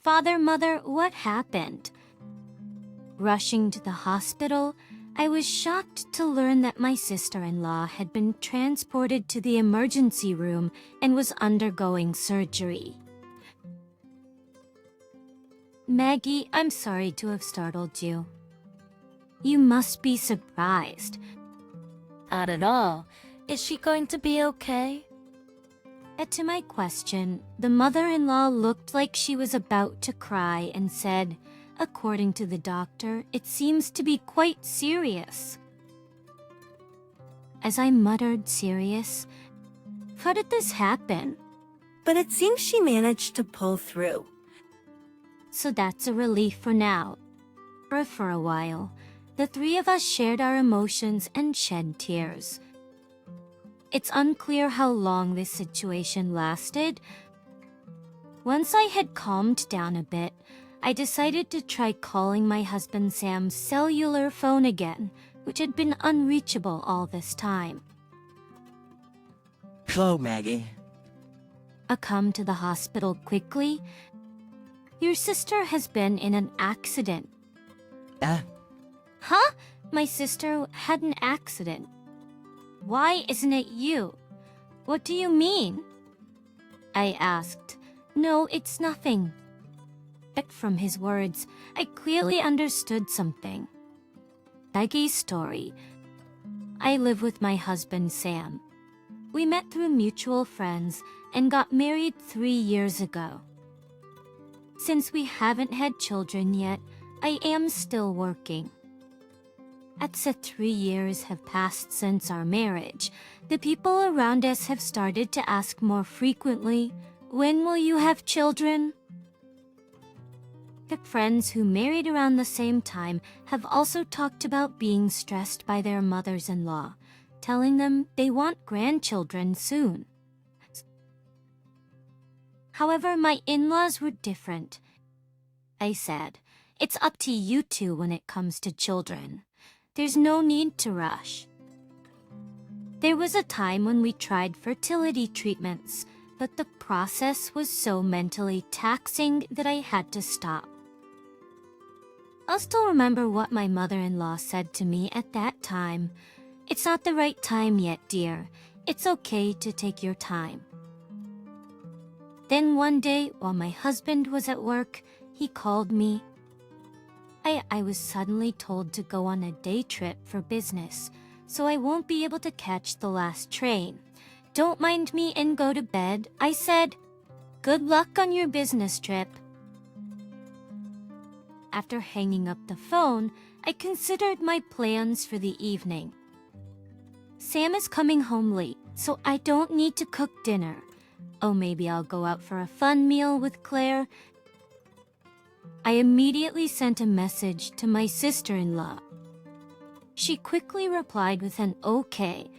Father, Mother, what happened? Rushing to the hospital, I was shocked to learn that my sister-in-law had been transported to the emergency room and was undergoing surgery. Maggie, I'm sorry to have startled you. You must be surprised. Not at all. Is she going to be okay? To my question, the mother-in-law looked like she was about to cry and said, according to the doctor, it seems to be quite serious. As I muttered serious, how did this happen? But it seems she managed to pull through. So that's a relief for now. For a while, the three of us shared our emotions and shed tears. It's unclear how long this situation lasted. Once I had calmed down a bit, I decided to try calling my husband Sam's cellular phone again, which had been unreachable all this time. Hello, Maggie. Come to the hospital quickly. Your sister has been in an accident. Huh? My sister had an accident. Why isn't it you? What do you mean? I asked. No, it's nothing. But from his words, I clearly understood something. Maggie's story. I live with my husband, Sam. We met through mutual friends and got married 3 years ago. Since we haven't had children yet, I am still working. As the 3 years have passed since our marriage, the people around us have started to ask more frequently, when will you have children? The friends who married around the same time have also talked about being stressed by their mothers-in-law, telling them they want grandchildren soon. However, my in-laws were different. I said, it's up to you two when it comes to children. There's no need to rush. There was a time when we tried fertility treatments, but the process was so mentally taxing that I had to stop. I'll still remember what my mother-in-law said to me at that time. It's not the right time yet, dear. It's okay to take your time. Then one day, while my husband was at work, he called me. I was suddenly told to go on a day trip for business, so I won't be able to catch the last train. Don't mind me and go to bed, I said. Good luck on your business trip. After hanging up the phone, I considered my plans for the evening. Sam is coming home late, so I don't need to cook dinner. Oh, maybe I'll go out for a fun meal with Claire. I immediately sent a message to my sister-in-law. She quickly replied with an okay.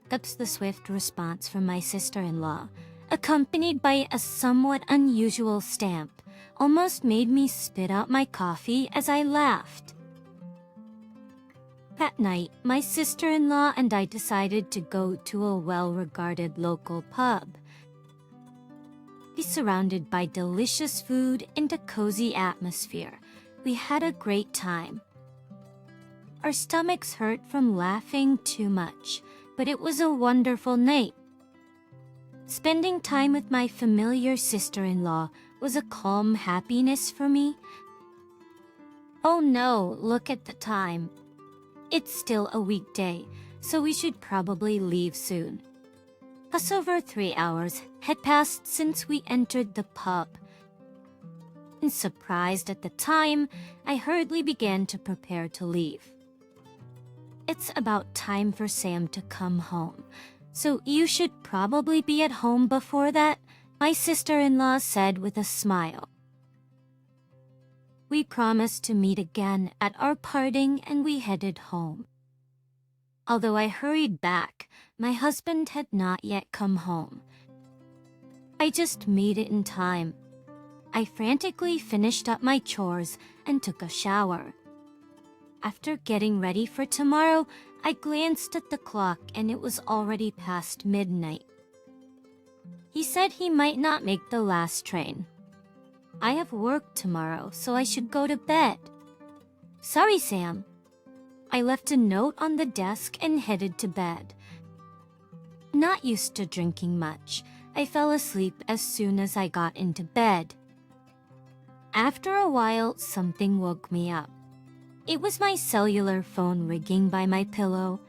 That's the swift response from my sister-in-law, accompanied by a somewhat unusual stamp, almost made me spit out my coffee as I laughed. That night, my sister-in-law and I decided to go to a well-regarded local pub. Surrounded by delicious food and a cozy atmosphere, we had a great time. Our stomachs hurt from laughing too much, but it was a wonderful night. Spending time with my familiar sister-in-law was a calm happiness for me. Oh no, look at the time. It's still a weekday, so we should probably leave soon. Plus over 3 hours had passed since we entered the pub. And surprised at the time, I hurriedly began to prepare to leave. It's about time for Sam to come home, so you should probably be at home before that, my sister-in-law said with a smile. We promised to meet again at our parting and we headed home. Although I hurried back, my husband had not yet come home. I just made it in time. I frantically finished up my chores and took a shower. After getting ready for tomorrow, I glanced at the clock and it was already past midnight. He said he might not make the last train. I have work tomorrow, so I should go to bed. Sorry, Sam. I left a note on the desk and headed to bed. Not used to drinking much, I fell asleep as soon as I got into bed. After a while, something woke me up. It was my cellular phone ringing by my pillow.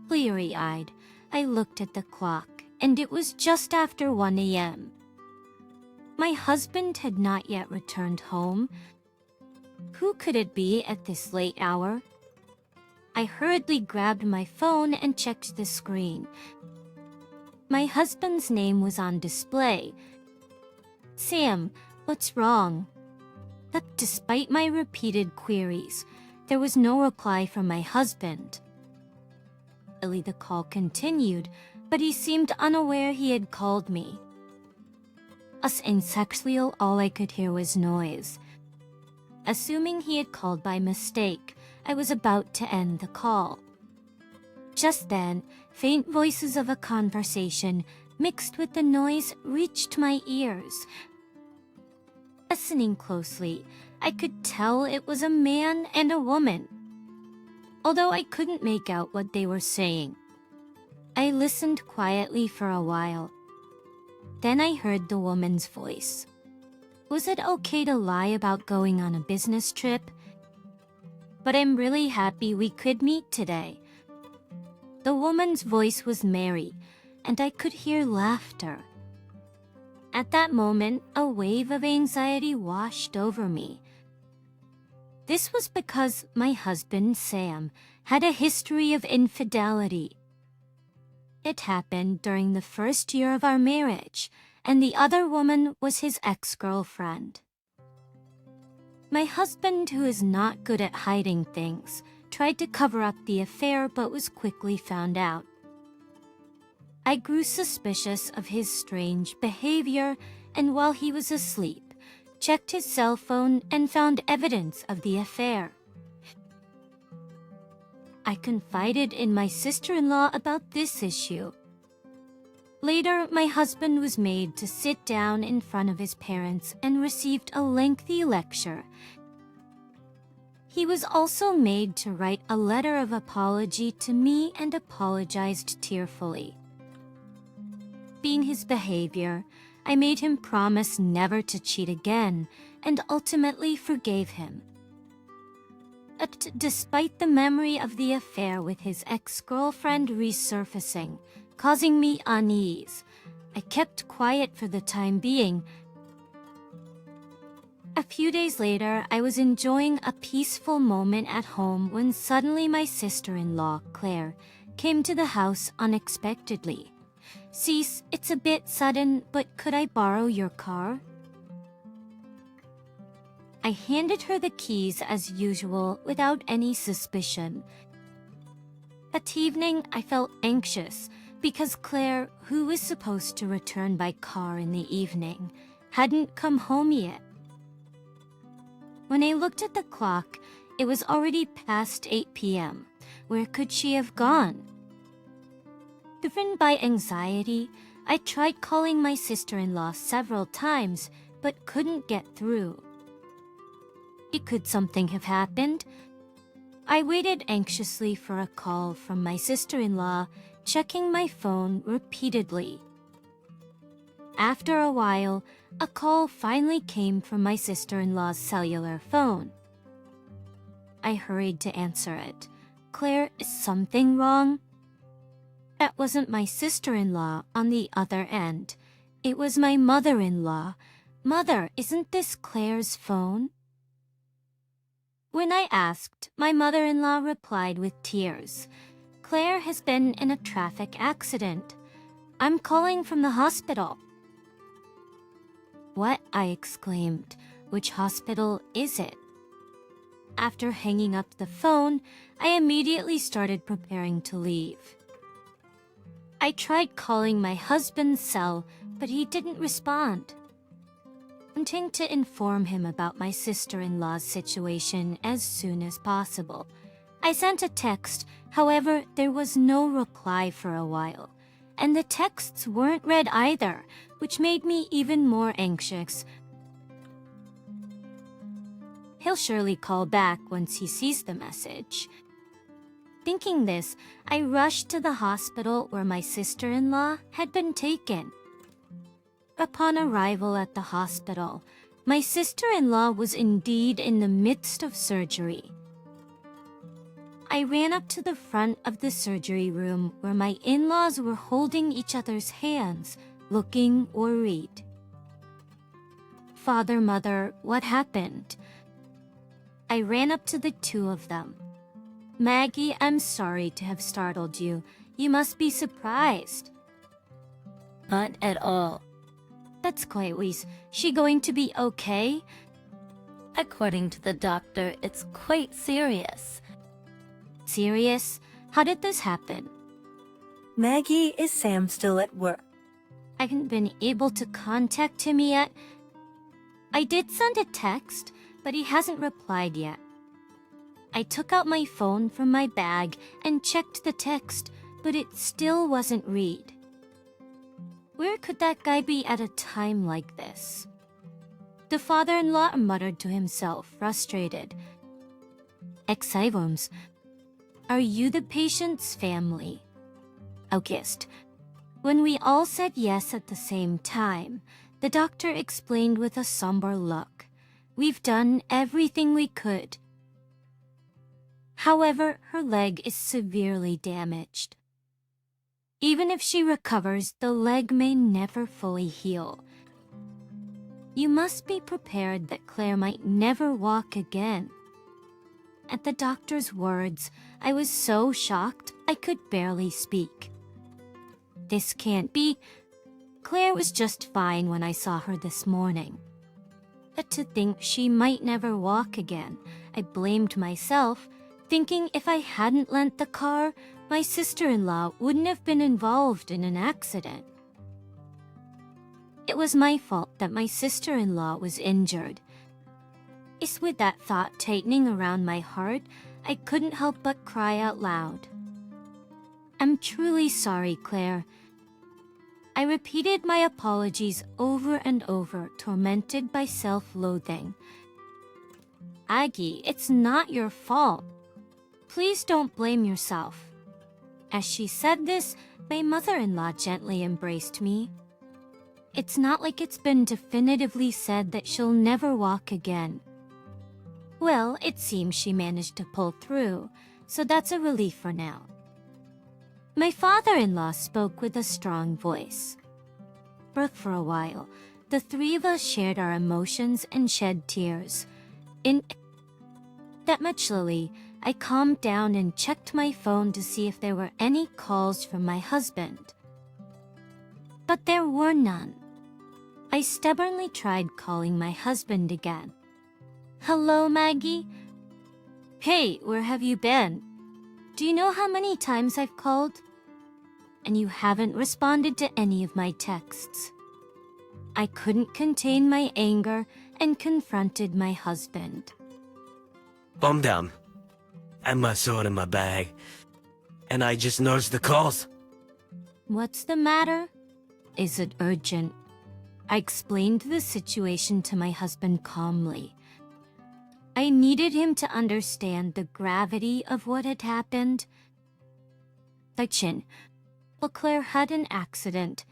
Bleary-eyed, I looked at the clock, and it was just after 1 a.m. My husband had not yet returned home. Who could it be at this late hour? I hurriedly grabbed my phone and checked the screen. My husband's name was on display. Sam, what's wrong? But despite my repeated queries, there was no reply from my husband. The call continued, but he seemed unaware he had called me. As in SIL, all I could hear was noise. Assuming he had called by mistake, I was about to end the call. Just then, faint voices of a conversation mixed with the noise reached my ears. Listening closely, I could tell it was a man and a woman, although I couldn't make out what they were saying. I listened quietly for a while. Then I heard the woman's voice. Was it okay to lie about going on a business trip? But I'm really happy we could meet today. The woman's voice was merry, and I could hear laughter. At that moment, a wave of anxiety washed over me. This was because my husband, Sam, had a history of infidelity. It happened during the first year of our marriage, and the other woman was his ex-girlfriend. My husband, who is not good at hiding things, tried to cover up the affair but was quickly found out. I grew suspicious of his strange behavior, and while he was asleep, checked his cell phone and found evidence of the affair. I confided in my sister-in-law about this issue. Later, my husband was made to sit down in front of his parents and received a lengthy lecture. He was also made to write a letter of apology to me and apologized tearfully. Being his behavior, I made him promise never to cheat again and ultimately forgave him. But despite the memory of the affair with his ex-girlfriend resurfacing, causing me unease, I kept quiet for the time being. A few days later, I was enjoying a peaceful moment at home when suddenly my sister-in-law, Claire, came to the house unexpectedly. "Sis, it's a bit sudden, but could I borrow your car?" I handed her the keys as usual without any suspicion. That evening, I felt anxious because Claire, who was supposed to return by car in the evening, hadn't come home yet. When I looked at the clock, it was already past 8 p.m. Where could she have gone? Driven by anxiety, I tried calling my sister-in-law several times, but couldn't get through. Could something have happened? I waited anxiously for a call from my sister-in-law, checking my phone repeatedly. After a while, a call finally came from my sister-in-law's cellular phone. I hurried to answer it. "Claire, is something wrong?" That wasn't my sister-in-law on the other end. It was my mother-in-law. "Mother, isn't this Claire's phone?" When I asked, my mother-in-law replied with tears. "Claire has been in a traffic accident. I'm calling from the hospital." "What?" I exclaimed. "Which hospital is it?" After hanging up the phone, I immediately started preparing to leave. I tried calling my husband's cell, but he didn't respond. Wanting to inform him about my sister-in-law's situation as soon as possible, I sent a text. However, there was no reply for a while, and the texts weren't read either, which made me even more anxious. He'll surely call back once he sees the message. Thinking this, I rushed to the hospital where my sister-in-law had been taken. Upon arrival at the hospital, my sister-in-law was indeed in the midst of surgery. I ran up to the front of the surgery room where my in-laws were holding each other's hands, looking worried. "Father, Mother, what happened?" I ran up to the two of them. "Maggie, I'm sorry to have startled you. You must be surprised." Not at all. "That's quite wise. She going to be okay?" According to the doctor, it's quite serious. "Serious? How did this happen?" Maggie, is Sam still at work? "I haven't been able to contact him yet. I did send a text, but he hasn't replied yet." I took out my phone from my bag and checked the text, but it still wasn't read. Where could that guy be at a time like this? The father-in-law muttered to himself, frustrated. "Excivorms, are you the patient's family?" August. When we all said yes at the same time, the doctor explained with a somber look, "We've done everything we could." However, her leg is severely damaged. Even if she recovers, the leg may never fully heal. You must be prepared that Claire might never walk again. At the doctor's words, I was so shocked I could barely speak. This can't be. Claire was just fine when I saw her this morning. But to think she might never walk again, I blamed myself, thinking if I hadn't lent the car, my sister-in-law wouldn't have been involved in an accident. It was my fault that my sister-in-law was injured. It's with that thought tightening around my heart, I couldn't help but cry out loud. "I'm truly sorry, Claire." I repeated my apologies over and over, tormented by self-loathing. "Aggie, it's not your fault. Please don't blame yourself." As she said this, my mother-in-law gently embraced me. "It's not like it's been definitively said that she'll never walk again." Well, it seems she managed to pull through, so that's a relief for now. My father-in-law spoke with a strong voice. For a while, the three of us shared our emotions and shed tears. That much slowly, I calmed down and checked my phone to see if there were any calls from my husband. But there were none. I stubbornly tried calling my husband again. "Hello, Maggie?" "Hey, where have you been? Do you know how many times I've called? And you haven't responded to any of my texts." I couldn't contain my anger and confronted my husband. "Calm down. I have my sword in my bag, and I just noticed the calls." "What's the matter? Is it urgent?" I explained the situation to my husband calmly. I needed him to understand the gravity of what had happened. "Well, Claire had an accident.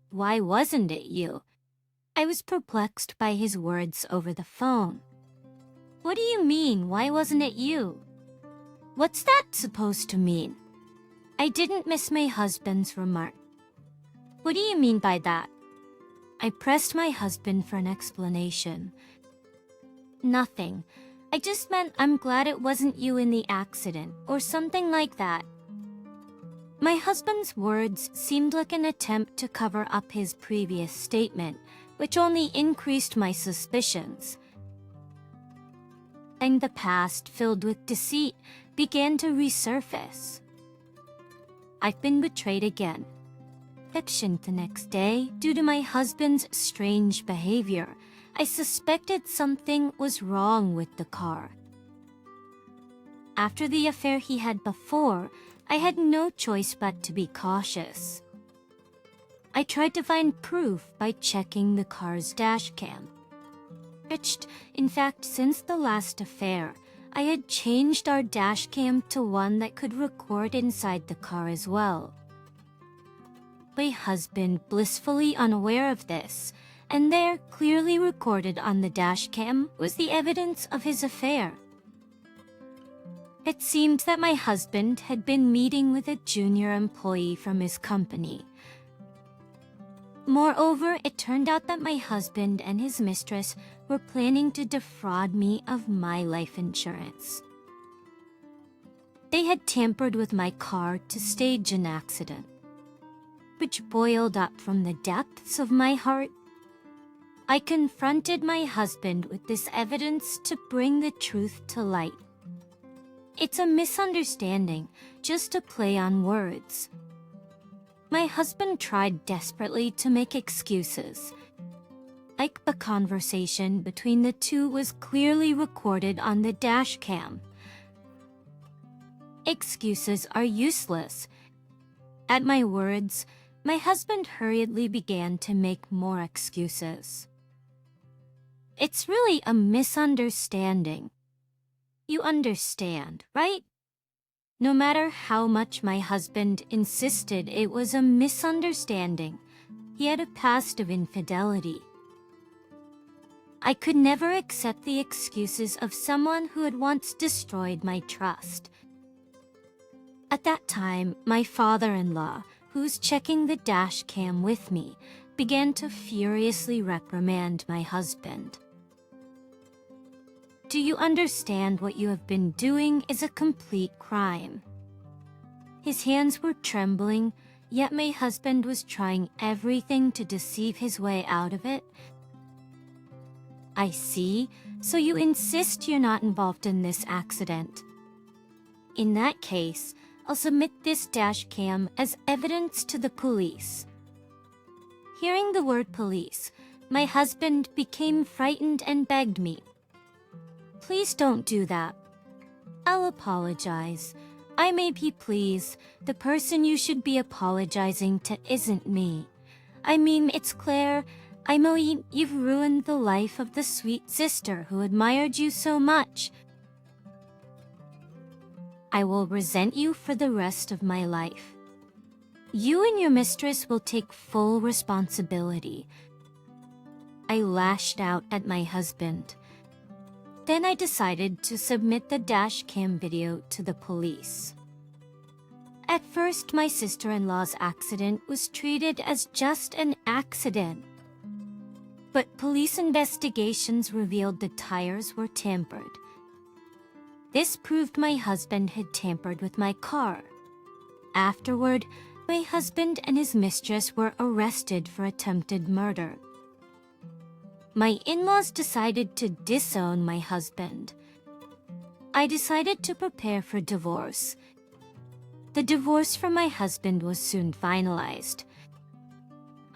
Why wasn't it you?" I was perplexed by his words over the phone. "What do you mean, why wasn't it you? What's that supposed to mean?" I didn't miss my husband's remark. "What do you mean by that?" I pressed my husband for an explanation. "Nothing. I just meant I'm glad it wasn't you in the accident, or something like that." My husband's words seemed like an attempt to cover up his previous statement, which only increased my suspicions. And the past, filled with deceit, began to resurface. I've been betrayed again. The next day, due to my husband's strange behavior, I suspected something was wrong with the car. After the affair he had before, I had no choice but to be cautious. I tried to find proof by checking the car's dash cam. switched. In fact, since the last affair, I had changed our dash cam to one that could record inside the car as well. My husband, blissfully unaware of this, and there, clearly recorded on the dash cam, was the evidence of his affair. It seemed that my husband had been meeting with a junior employee from his company. Moreover, it turned out that my husband and his mistress were planning to defraud me of my life insurance. They had tampered with my car to stage an accident, which boiled up from the depths of my heart. I confronted my husband with this evidence to bring the truth to light. It's a misunderstanding, just a play on words. My husband tried desperately to make excuses. Like the conversation between the two was clearly recorded on the dash cam. Excuses are useless. At my words, my husband hurriedly began to make more excuses. It's really a misunderstanding. You understand, right? No matter how much my husband insisted it was a misunderstanding, he had a past of infidelity. I could never accept the excuses of someone who had once destroyed my trust. At that time, my father-in-law, who was checking the dash cam with me, began to furiously reprimand my husband. Do you understand what you have been doing is a complete crime? His hands were trembling, yet my husband was trying everything to deceive his way out of it. I see, so you insist you're not involved in this accident. In that case, I'll submit this dash cam as evidence to the police. Hearing the word police, my husband became frightened and begged me. Please don't do that. I'll apologize. I may be pleased. The person you should be apologizing to isn't me. I mean, it's Claire. I know you've ruined the life of the sweet sister who admired you so much. I will resent you for the rest of my life. You and your mistress will take full responsibility. I lashed out at my husband. Then I decided to submit the dash cam video to the police. At first, my sister-in-law's accident was treated as just an accident. But police investigations revealed the tires were tampered. This proved my husband had tampered with my car. Afterward, my husband and his mistress were arrested for attempted murder. My in-laws decided to disown my husband. I decided to prepare for divorce. The divorce from my husband was soon finalized.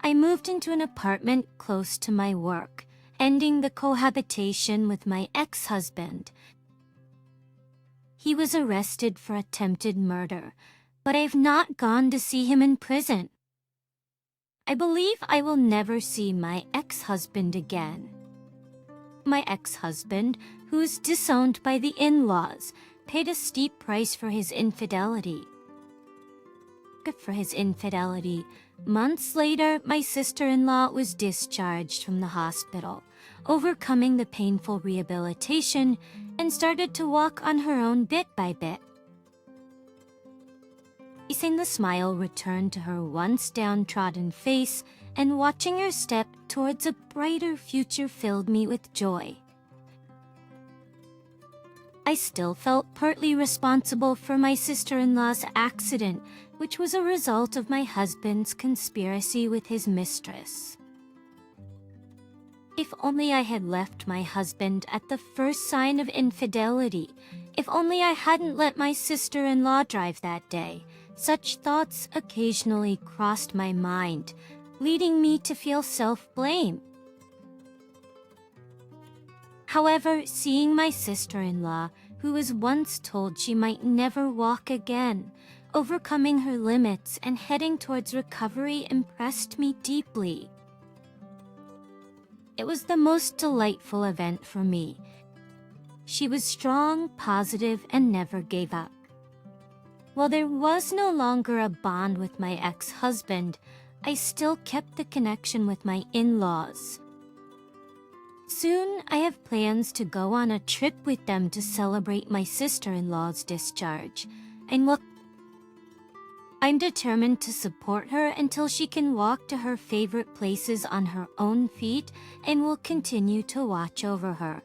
I moved into an apartment close to my work, ending the cohabitation with my ex-husband. He was arrested for attempted murder, but I have not gone to see him in prison. I believe I will never see my ex-husband again. My ex-husband, who was disowned by the in-laws, paid a steep price for his infidelity. Months later, my sister-in-law was discharged from the hospital, overcoming the painful rehabilitation, and started to walk on her own bit by bit. Seeing the smile return to her once downtrodden face and watching her step towards a brighter future filled me with joy. I still felt partly responsible for my sister-in-law's accident, which was a result of my husband's conspiracy with his mistress. If only I had left my husband at the first sign of infidelity. If only I hadn't let my sister-in-law drive that day. Such thoughts occasionally crossed my mind, leading me to feel self-blame. However, seeing my sister-in-law, who was once told she might never walk again, overcoming her limits and heading towards recovery impressed me deeply. It was the most delightful event for me. She was strong, positive, and never gave up. While there was no longer a bond with my ex-husband, I still kept the connection with my in-laws. Soon, I have plans to go on a trip with them to celebrate my sister-in-law's discharge, and I'm determined to support her until she can walk to her favorite places on her own feet and will continue to watch over her.